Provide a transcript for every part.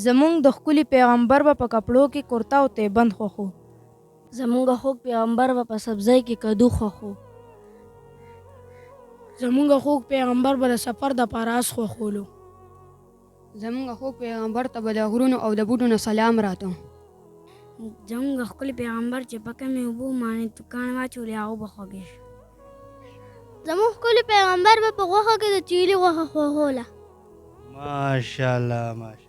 زمونږ د ښکلي پیغمبر به په کپړو کې کرتا او تیبند خوښو. زمونږ خوږ پیغمبر به په سبزۍ کې کدو خوښو. زمونږ خوږ پیغمبر به د سفر د پاره اس خوښولو. زمونږ خوږ پیغمبر ته به د غرونو او د بوټو نه سلام راته. زمونږ ښکلي پیغمبر چې په کمې اوبو باندې توکان واچولې هغه به خوږې شي. زمونږ ښکلي پیغمبر به په غوښه کې د چیلي غوښه خوښوله. ماشاءالله ماشاءالله.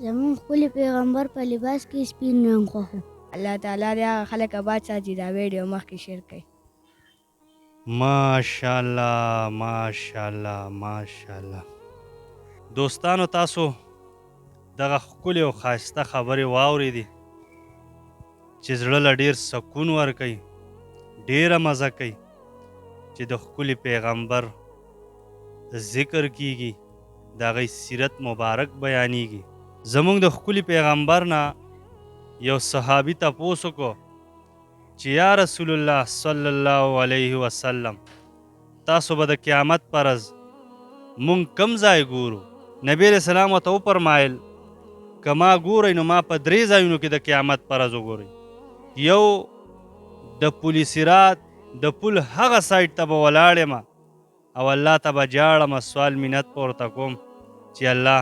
زمونږ ښکلي پیغمبر په لباس کې سپین رنګ خوښو. الله تعالی دې هغه خلک آباد ساتي دا ویډیو مخکې شیر کړي. ماشاءالله ماشاءالله ماشاءالله. دوستانو تاسو دغه ښکلې او ښایسته خبرې واورېدې چې زړه له ډېر سکون ورکوي، ډېره مزه کوي چې د ښکلي پیغمبر ذکر کیږي، د هغې سیرت مبارک بیانیږي. زموږ د ښکلي پیغمبر نه یو صحابي تپوس وکړو چې یا رسول الله صلی الله علیه وسلم تاسو به د قیامت پر ورځ مونږ کم ځای ګورو؟ نبی علیه السلام ورته وفرمایل که ما ګورئ نو ما په 3 ځایونو کې د قیامت پر ورځ وګورئ. یو د پل صراط د پل هغه سایډ ته به ولاړ یم او الله ته به جاړم، سوال منت به ورته کوم چې الله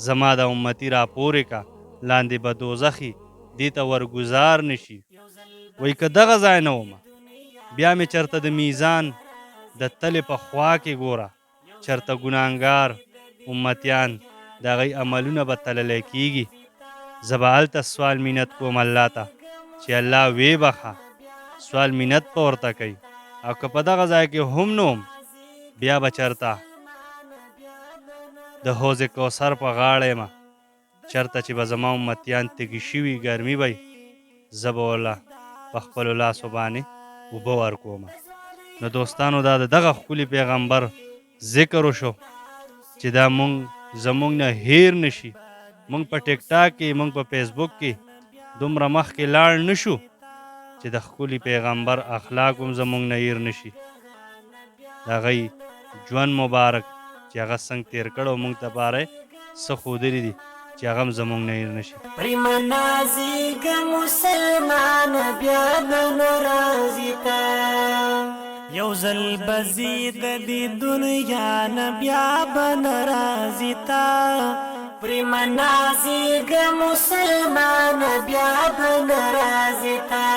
زما د امتي راپورې کا، لاندې به دوزخي دې ته ورګزار نشي. وایي که دغه ځای نه ومه بیا مې چېرته د میزان د تلې په خوا کې ګوره، چېرته ګناهګار امتیان د هغوی عملونه به تللی کېږي. زه به هلته سوال منت کوم الله ته چې الله ویې بخه، سوال منت به ورته کوي. او که په دغه ځای کې هم نه وم بیا به چېرته د حوض کوثر په غاړه یم، چېرته چې به زما امتیان تږي شوي ګرمي به زه به ورله په خپلو لاسو باندې اوبه ورکوم. نو دوستانو دا د دغه ښکلي پیغمبر ذکر وشو چې دا زمونږ نه هیر نشي. مونږ په ټیک ټاک کې، مونږ په فیسبوک کې دومره مخکې لاړ نشو چې د ښکلي پیغمبر اخلاق هم زمونږ نه هیر نشي. د هغوی ژوند مبارک چې هغه څنګه تیر کړی او مونږ ته پاره یې څه ښودلي دي چې هغه هم زمونږ نه هیر نشي. پرېمه نازېږه مسلمانه بیا به نه راځي تا، یو ځل به ځې د دې دنیا نه بیا به نه راځي تا. پرېمه نازېږه مسلمانه بیا به نه راځي تا.